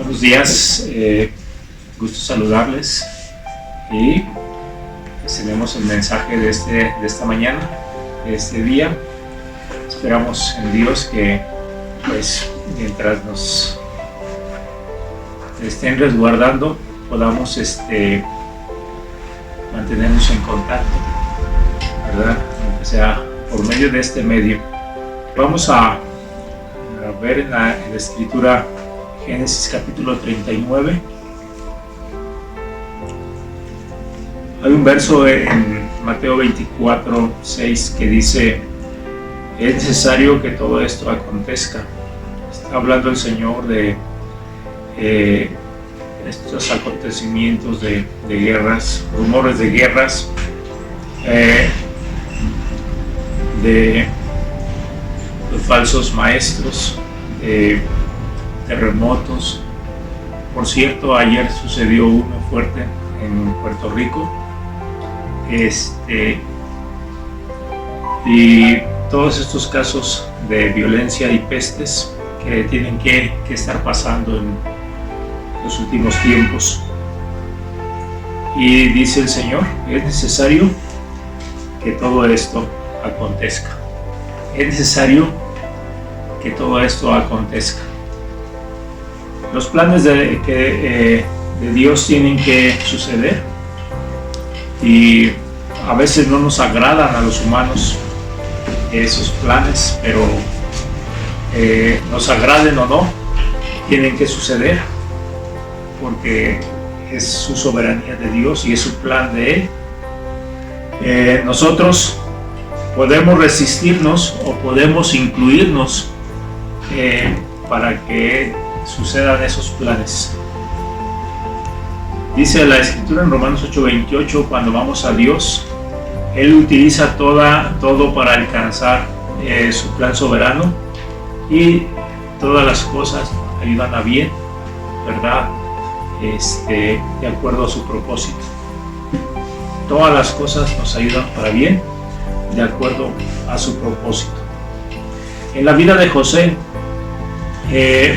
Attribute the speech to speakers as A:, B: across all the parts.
A: Buenos días, gusto saludarles y tenemos el mensaje de esta mañana, de este día. Esperamos en Dios que pues mientras nos estén resguardando podamos mantenernos en contacto, ¿verdad? Aunque sea por medio de este medio. Vamos a ver en la escritura Génesis capítulo 39. Hay un verso en Mateo 24:6 que dice: es necesario que todo esto acontezca. Está hablando el Señor de estos acontecimientos de guerras, rumores de guerras, de los falsos maestros, terremotos. Por cierto, ayer sucedió uno fuerte en Puerto Rico, y todos estos casos de violencia y pestes que tienen que estar pasando en los últimos tiempos. Y dice el Señor: es necesario que todo esto acontezca. Es necesario que todo esto acontezca. Los planes de Dios tienen que suceder, y a veces no nos agradan a los humanos esos planes, pero nos agraden o no, tienen que suceder porque es su soberanía de Dios y es su plan de Él. Nosotros podemos resistirnos o podemos incluirnos para que sucedan esos planes. Dice la escritura en Romanos 8:28, cuando vamos a Dios, Él utiliza todo para alcanzar su plan soberano, y todas las cosas ayudan a bien, ¿verdad? De acuerdo a su propósito. Todas las cosas nos ayudan para bien, de acuerdo a su propósito. En la vida de José,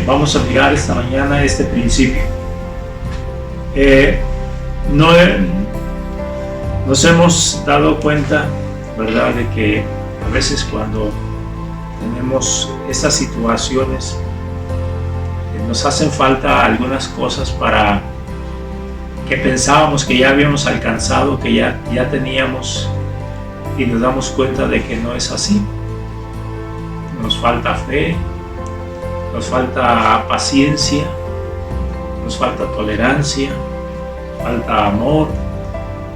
A: vamos a mirar esta mañana este principio. Nos hemos dado cuenta, ¿verdad?, de que a veces cuando tenemos estas situaciones nos hacen falta algunas cosas para que pensábamos que ya habíamos alcanzado, que ya teníamos, y nos damos cuenta de que no es así. Nos falta fe, nos falta paciencia, nos falta tolerancia, falta amor,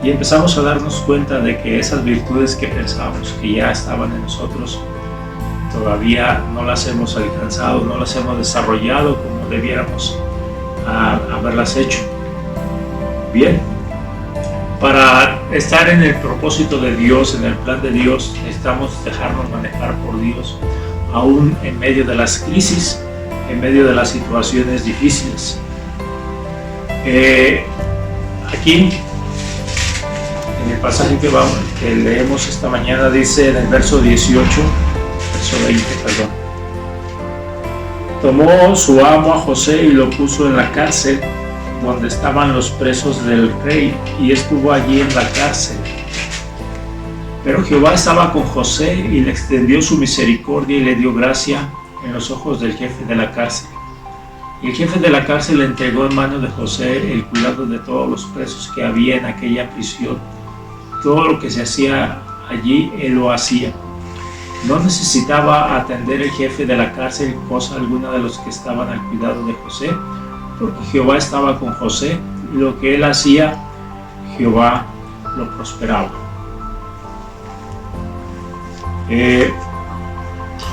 A: y empezamos a darnos cuenta de que esas virtudes que pensábamos que ya estaban en nosotros todavía no las hemos alcanzado, no las hemos desarrollado como debiéramos haberlas hecho. Bien, para estar en el propósito de Dios, en el plan de Dios, necesitamos dejarnos manejar por Dios, aún en medio de las crisis, en medio de las situaciones difíciles. Aquí, en el pasaje que leemos esta mañana, dice en el verso 20, tomó su amo a José y lo puso en la cárcel donde estaban los presos del rey, y estuvo allí en la cárcel. Pero Jehová estaba con José y le extendió su misericordia y le dio gracia en los ojos del jefe de la cárcel. Y el jefe de la cárcel le entregó en manos de José el cuidado de todos los presos que había en aquella prisión. Todo lo que se hacía allí, él lo hacía. No necesitaba atender el jefe de la cárcel cosa alguna de los que estaban al cuidado de José, porque Jehová estaba con José, y lo que él hacía, Jehová lo prosperaba.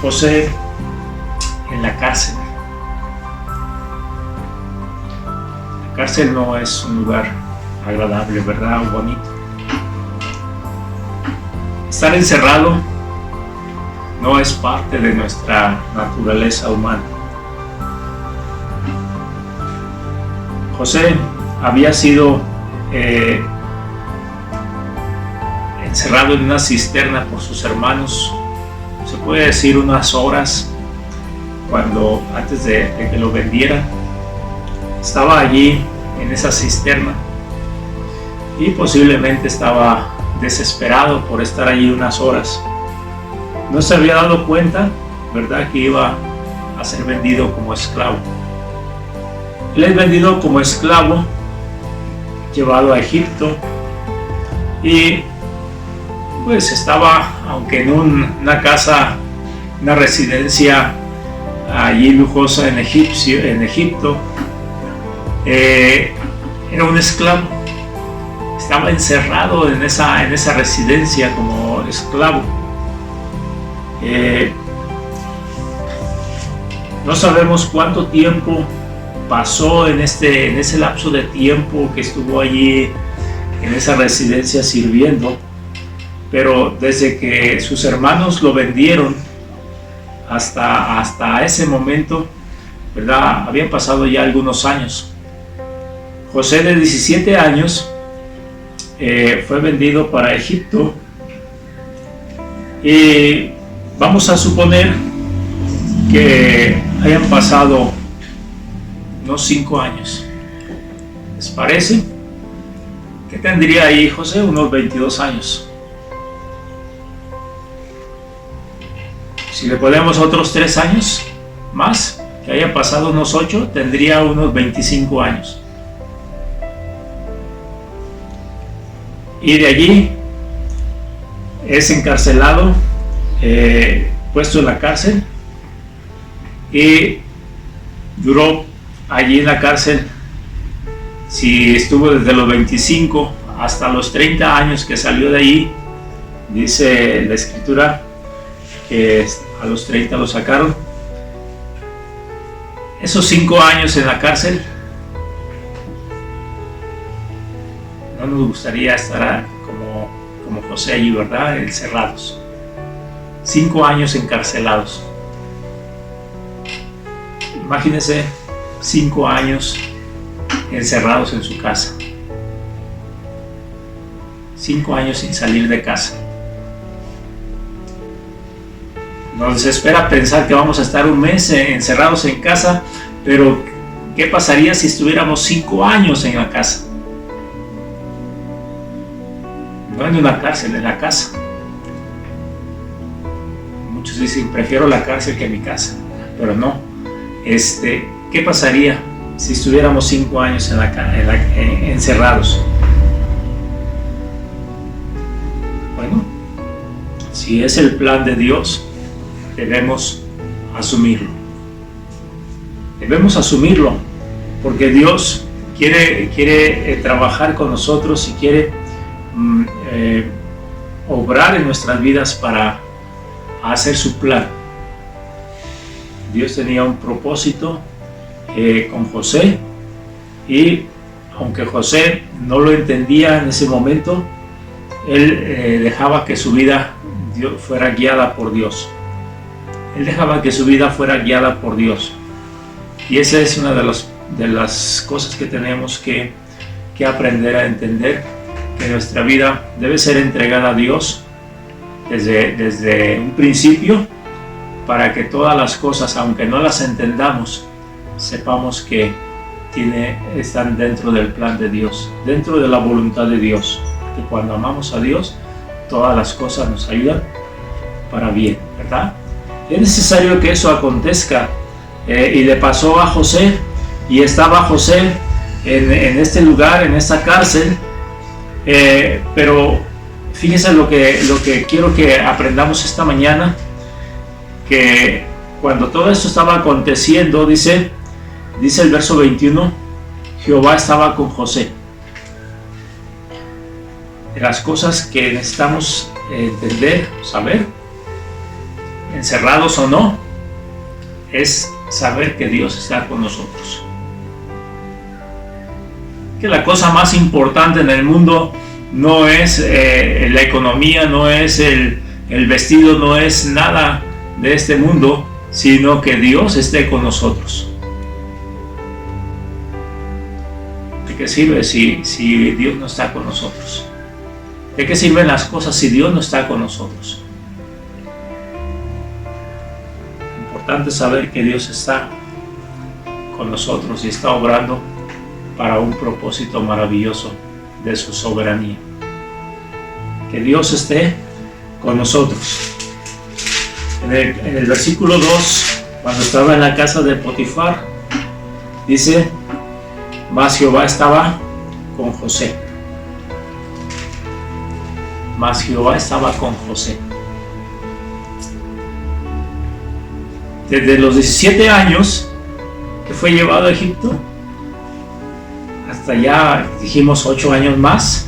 A: José en la cárcel. La cárcel no es un lugar agradable, ¿verdad? O bonito. Estar encerrado no es parte de nuestra naturaleza humana. José había sido encerrado en una cisterna por sus hermanos, se puede decir unas horas, antes de que lo vendieran. estaba allí en esa cisterna y posiblemente estaba desesperado por estar allí unas horas. No se había dado cuenta, ¿verdad?, que iba a ser vendido como esclavo. Él es vendido como esclavo, llevado a Egipto, y pues estaba, aunque en una casa, una residencia allí lujosa en Egipto, era un esclavo. Estaba encerrado en esa residencia como esclavo. No sabemos cuánto tiempo pasó en ese lapso de tiempo que estuvo allí en esa residencia sirviendo, pero desde que sus hermanos lo vendieron hasta ese momento, ¿verdad?, habían pasado ya algunos años. José, de 17 años, fue vendido para Egipto, y vamos a suponer que hayan pasado unos 5 años. ¿Les parece? ¿Qué tendría ahí José? Unos 22 años. Si le ponemos otros 3 años más, que hayan pasado unos 8, tendría unos 25 años. Y de allí es encarcelado, puesto en la cárcel, y duró allí en la cárcel, si estuvo desde los 25 hasta los 30 años que salió de allí. Dice la escritura que a los 30 lo sacaron. Esos 5 años en la cárcel, no nos gustaría estar como José allí, ¿verdad?, encerrados. 5 años encarcelados. Imagínense 5 años encerrados en su casa. 5 años sin salir de casa. Nos desespera pensar que vamos a estar un mes encerrados en casa, pero ¿qué pasaría si estuviéramos 5 años en la casa? No en una cárcel, en la casa. Muchos dicen, prefiero la cárcel que mi casa, pero no. ¿Qué pasaría si estuviéramos 5 años encerrados? Bueno, si es el plan de Dios, debemos asumirlo. Debemos asumirlo, porque Dios quiere trabajar con nosotros y quiere obrar en nuestras vidas para hacer su plan. Dios tenía un propósito con José, y aunque José no lo entendía en ese momento, él dejaba que su vida fuera guiada por Dios. Él dejaba que su vida fuera guiada por Dios. Y esa es una de las cosas que tenemos que aprender a entender, que nuestra vida debe ser entregada a Dios desde un principio, para que todas las cosas, aunque no las entendamos, sepamos que están dentro del plan de Dios, dentro de la voluntad de Dios. Que cuando amamos a Dios, todas las cosas nos ayudan para bien, ¿verdad? Es necesario que eso acontezca, y le pasó a José, y estaba José en este lugar, en esta cárcel, pero fíjense lo que quiero que aprendamos esta mañana, que cuando todo esto estaba aconteciendo, dice el verso 21, Jehová estaba con José. De las cosas que necesitamos entender, saber, encerrados o no, es saber que Dios está con nosotros. Que la cosa más importante en el mundo no es la economía, no es el vestido, no es nada de este mundo, sino que Dios esté con nosotros. ¿De qué sirve si Dios no está con nosotros? ¿De qué sirven las cosas si Dios no está con nosotros? Importante saber que Dios está con nosotros y está obrando para un propósito maravilloso de su soberanía. Que Dios esté con nosotros. En el versículo 2, cuando estaba en la casa de Potifar, dice: mas Jehová estaba con José. Mas Jehová estaba con José. Desde los 17 años que fue llevado a Egipto, hasta ya dijimos 8 años más,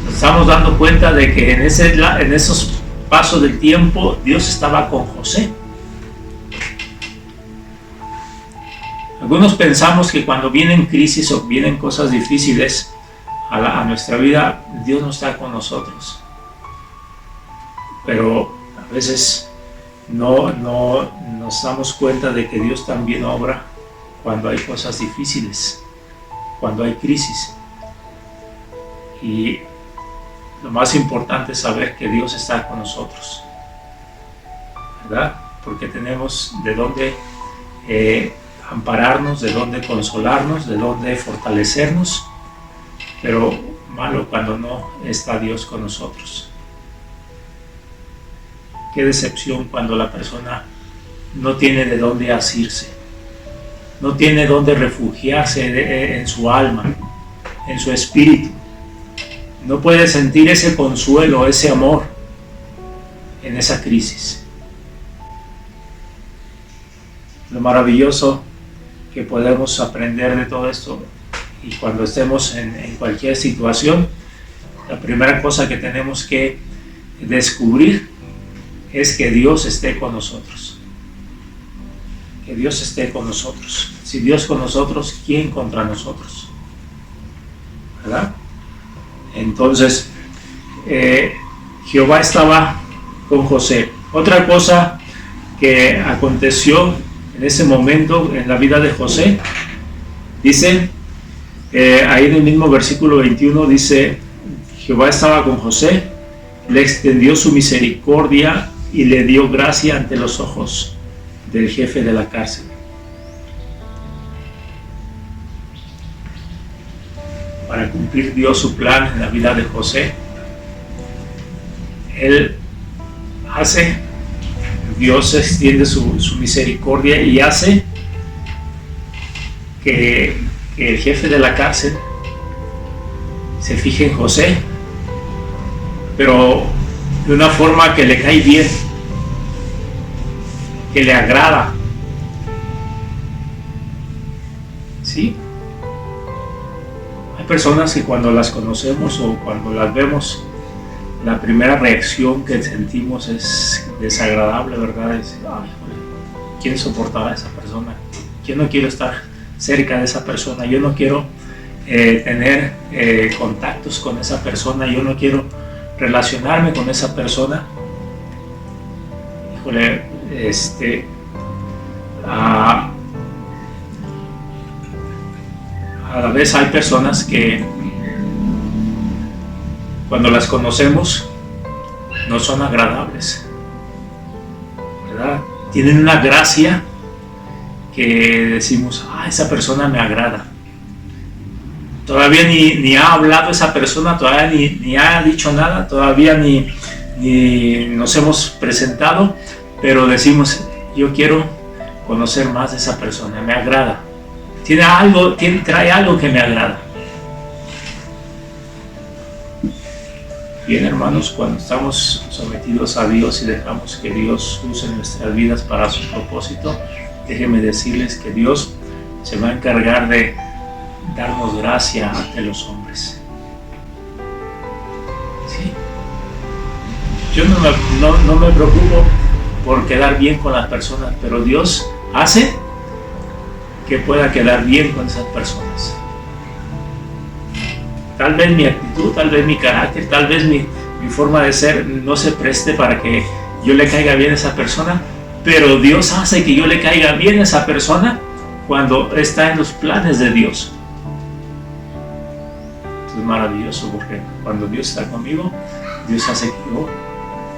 A: nos estamos dando cuenta de que en esos pasos del tiempo Dios estaba con José. Algunos pensamos que cuando vienen crisis o vienen cosas difíciles a nuestra vida, Dios no está con nosotros. Pero a veces no nos damos cuenta de que Dios también obra cuando hay cosas difíciles, cuando hay crisis. Y lo más importante es saber que Dios está con nosotros, ¿verdad? Porque tenemos de dónde ampararnos, de dónde consolarnos, de dónde fortalecernos, pero malo cuando no está Dios con nosotros. Qué decepción cuando la persona no tiene de dónde asirse, no tiene dónde refugiarse en su alma, en su espíritu. No puede sentir ese consuelo, ese amor en esa crisis. Lo maravilloso que podemos aprender de todo esto, y cuando estemos en cualquier situación, la primera cosa que tenemos que descubrir es que Dios esté con nosotros. Que Dios esté con nosotros. Si Dios con nosotros, ¿quién contra nosotros? ¿Verdad? Entonces, Jehová estaba con José. Otra cosa que aconteció en ese momento en la vida de José, dice, ahí en el mismo versículo 21, dice: Jehová estaba con José, le extendió su misericordia y le dio gracia ante los ojos del jefe de la cárcel. Para cumplir Dios su plan en la vida de José, Dios extiende su misericordia y hace que el jefe de la cárcel se fije en José, pero de una forma que le cae bien, que le agrada. ¿Sí? Hay personas que cuando las conocemos o cuando las vemos, la primera reacción que sentimos es desagradable, ¿verdad? Es: ay, ¿quién soportará a esa persona? Yo no quiero estar cerca de esa persona, yo no quiero tener contactos con esa persona, yo no quiero relacionarme con esa persona. Híjole, a la vez hay personas que cuando las conocemos no son agradables, ¿verdad? Tienen una gracia que decimos: esa persona me agrada. Todavía ni ha hablado esa persona, todavía ni ha dicho nada, todavía ni nos hemos presentado, pero decimos: yo quiero conocer más de esa persona, me agrada. Trae algo que me agrada. Bien, hermanos, cuando estamos sometidos a Dios y dejamos que Dios use nuestras vidas para su propósito, déjenme decirles que Dios se va a encargar de darnos gracia ante los hombres. ¿Sí? Yo no me preocupo por quedar bien con las personas, pero Dios hace que pueda quedar bien con esas personas. Tal vez mi actitud, tal vez mi carácter, tal vez mi forma de ser no se preste para que yo le caiga bien a esa persona, pero Dios hace que yo le caiga bien a esa persona cuando está en los planes de Dios. Es maravilloso, porque cuando Dios está conmigo, Dios hace que yo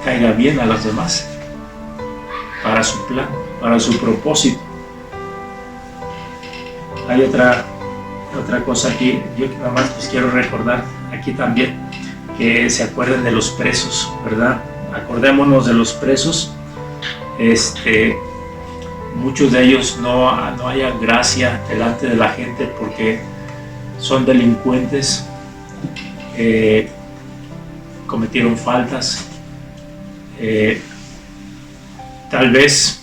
A: caiga bien a los demás para su plan, para su propósito. Hay otra Otra cosa aquí, yo nada más les quiero recordar aquí también, que se acuerden de los presos, ¿verdad? Acordémonos de los presos. Muchos de ellos no hayan gracia delante de la gente porque son delincuentes, cometieron faltas. Tal vez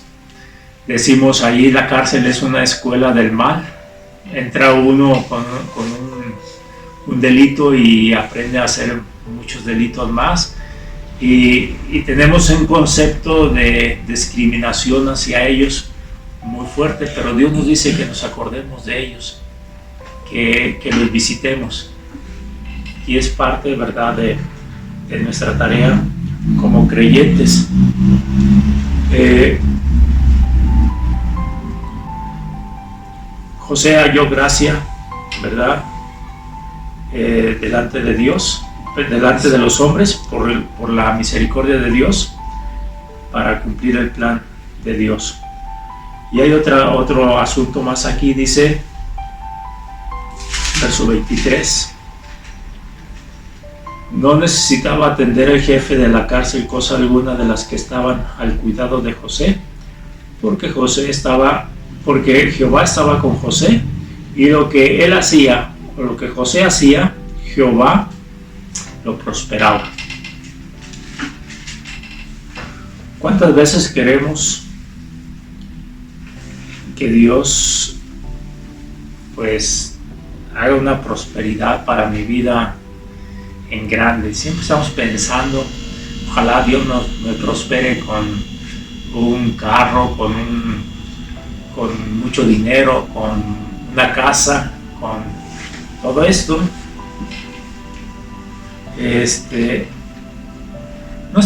A: decimos ahí la cárcel es una escuela del mal. Entra uno con un delito y aprende a hacer muchos delitos más. Y tenemos un concepto de discriminación hacia ellos muy fuerte, pero Dios nos dice que nos acordemos de ellos, que los visitemos. Y es parte, ¿verdad?, de nuestra tarea como creyentes. José halló gracia, ¿verdad?, delante de Dios, delante de los hombres, por la misericordia de Dios, para cumplir el plan de Dios. Y hay otro asunto más aquí, dice, verso 23. No necesitaba atender el jefe de la cárcel cosa alguna de las que estaban al cuidado de José, porque Jehová estaba con José, y lo que él hacía, o lo que José hacía, Jehová lo prosperaba. ¿Cuántas veces queremos que Dios pues haga una prosperidad para mi vida en grande? Siempre estamos pensando, ojalá Dios me prospere con un carro, con mucho dinero, con una casa, con todo esto. No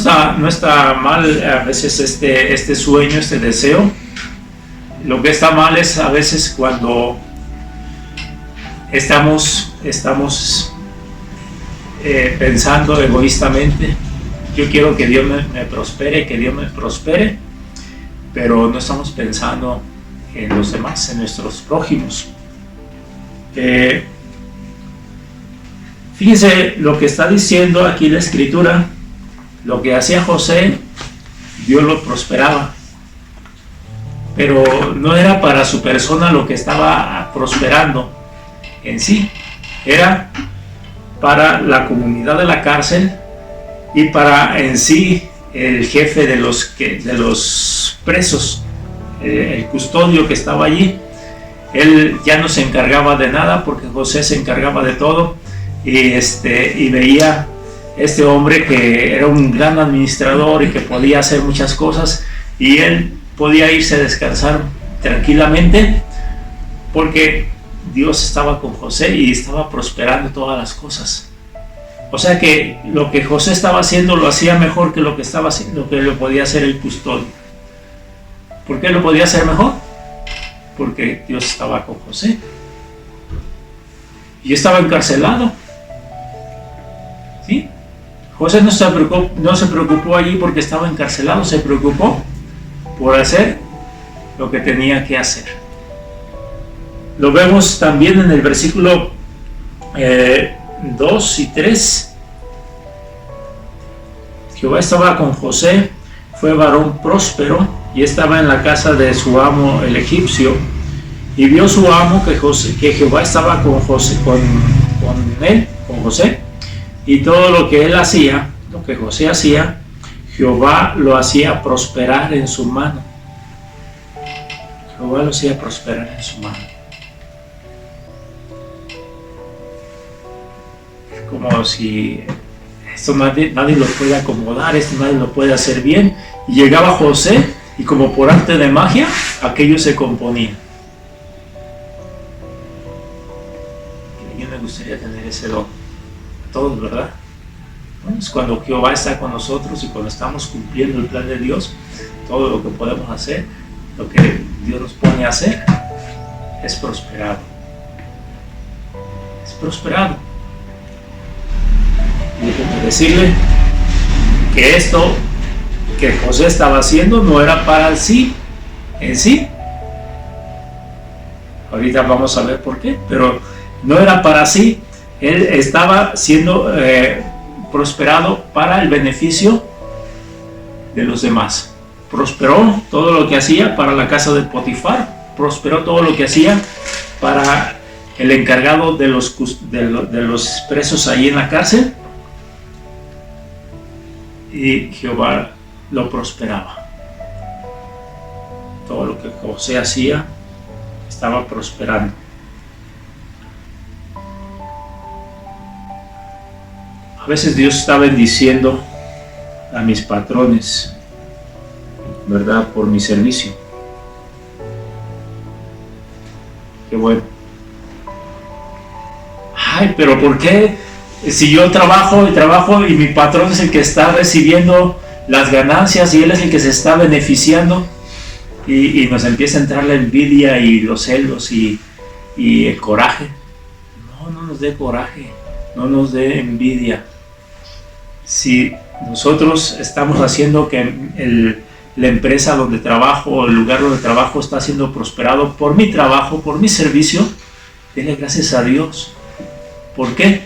A: está mal a veces este sueño, este deseo. Lo que está mal es a veces cuando estamos pensando egoístamente. Yo quiero que Dios me prospere, pero no estamos pensando en los demás, en nuestros prójimos. Fíjense lo que está diciendo aquí la Escritura. Lo que hacía José, Dios lo prosperaba, pero no era para su persona lo que estaba prosperando en sí, era para la comunidad de la cárcel y para en sí el jefe de los presos, el custodio que estaba allí. Él ya no se encargaba de nada porque José se encargaba de todo, y veía este hombre que era un gran administrador y que podía hacer muchas cosas, y él podía irse a descansar tranquilamente porque Dios estaba con José y estaba prosperando todas las cosas. O sea que lo que José estaba haciendo lo hacía mejor que lo que lo podía hacer el custodio. ¿Por qué lo podía hacer mejor? Porque Dios estaba con José y estaba encarcelado. ¿Sí? José no se preocupó allí porque estaba encarcelado, se preocupó por hacer lo que tenía que hacer. Lo vemos también en el versículo 2 y 3. Jehová estaba con José, fue varón próspero y estaba en la casa de su amo el egipcio. Y vio su amo que Jehová estaba con José, con José, y todo lo que él hacía, lo que José hacía, Jehová lo hacía prosperar en su mano. Jehová lo hacía prosperar en su mano. Es como si esto nadie lo puede acomodar, esto nadie lo puede hacer bien. Y llegaba José y como por arte de magia, aquello se componía. Yo me gustaría tener ese don. A todos, ¿verdad? Bueno, es cuando Jehová está con nosotros y cuando estamos cumpliendo el plan de Dios, todo lo que podemos hacer, lo que Dios nos pone a hacer, es prosperado. Es prosperado. Y déjenme decirle que esto que José estaba haciendo no era para el sí en sí. Ahorita vamos a ver por qué, pero No era para sí, él estaba siendo prosperado para el beneficio de los demás. Prosperó todo lo que hacía para la casa de Potifar, prosperó todo lo que hacía para el encargado de los presos ahí en la cárcel, y Jehová lo prosperaba. Todo lo que José hacía estaba prosperando. A veces Dios está bendiciendo a mis patrones, ¿verdad? Por mi servicio. Qué bueno. Ay, pero ¿por qué? Si yo trabajo y mi patrón es el que está recibiendo las ganancias y él es el que se está beneficiando, y nos empieza a entrar la envidia y los celos y el coraje. No nos dé coraje, no nos dé envidia. Si nosotros estamos haciendo que la empresa donde trabajo o el lugar donde trabajo está siendo prosperado por mi trabajo, por mi servicio, denle gracias a Dios. ¿Por qué?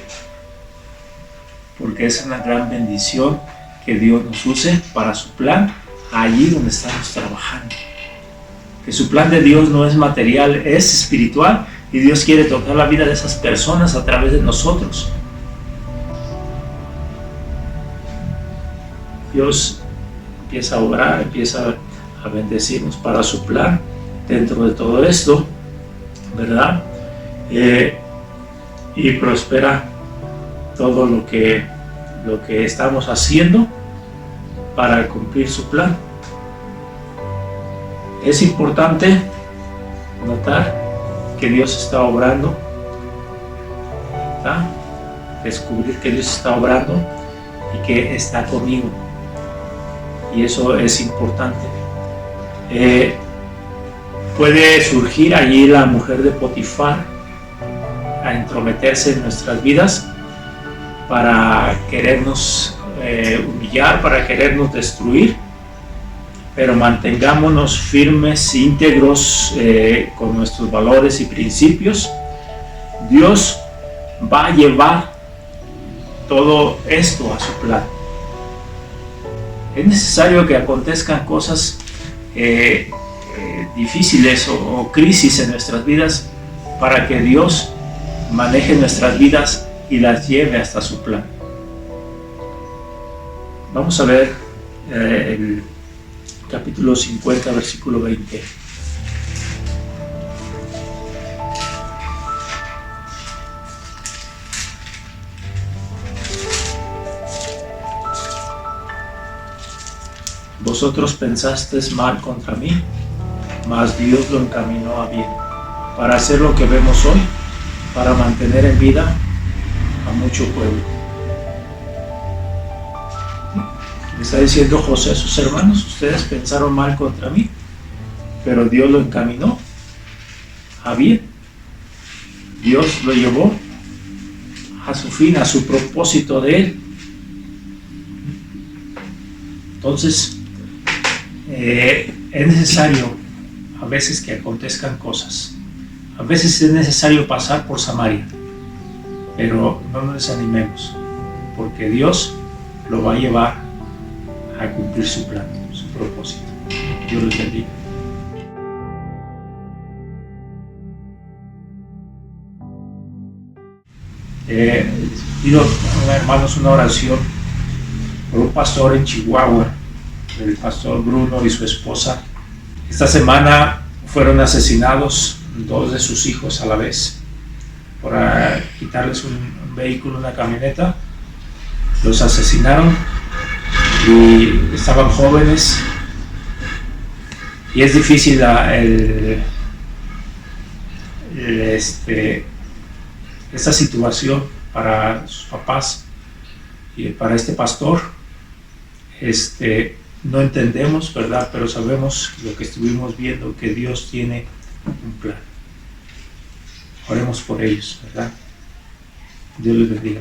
A: Porque es una gran bendición que Dios nos use para su plan allí donde estamos trabajando. Que su plan de Dios no es material, es espiritual, y Dios quiere tocar la vida de esas personas a través de nosotros. Dios empieza a obrar, empieza a bendecirnos para su plan dentro de todo esto, ¿verdad? Y prospera todo lo que estamos haciendo para cumplir su plan. Es importante notar que Dios está obrando, ¿verdad? Descubrir que Dios está obrando y que está conmigo. Y eso es importante. Puede surgir allí la mujer de Potifar a entrometerse en nuestras vidas para querernos humillar, para querernos destruir, pero mantengámonos firmes, íntegros con nuestros valores y principios. Dios va a llevar todo esto a su plan. Es necesario que acontezcan cosas difíciles o crisis en nuestras vidas para que Dios maneje nuestras vidas y las lleve hasta su plan. Vamos a ver el capítulo 50, versículo 20. Vosotros pensasteis mal contra mí, mas Dios lo encaminó a bien, para hacer lo que vemos hoy, para mantener en vida a mucho pueblo. Le está diciendo José a sus hermanos: ustedes pensaron mal contra mí, pero Dios lo encaminó a bien. Dios lo llevó a su fin, a su propósito de él. Entonces, es necesario a veces que acontezcan cosas. A veces es necesario pasar por Samaria, pero no nos desanimemos, porque Dios lo va a llevar a cumplir su plan, su propósito. Dios les bendiga. Pido, hermanos, una oración por un pastor en Chihuahua, el pastor Bruno y su esposa. Esta semana fueron asesinados 2 de sus hijos a la vez por quitarles un vehículo, una camioneta. Los asesinaron y estaban jóvenes, y es difícil esta situación para sus papás y para este pastor. No entendemos, ¿verdad? Pero sabemos lo que estuvimos viendo, que Dios tiene un plan. Oremos por ellos, ¿verdad? Dios les bendiga.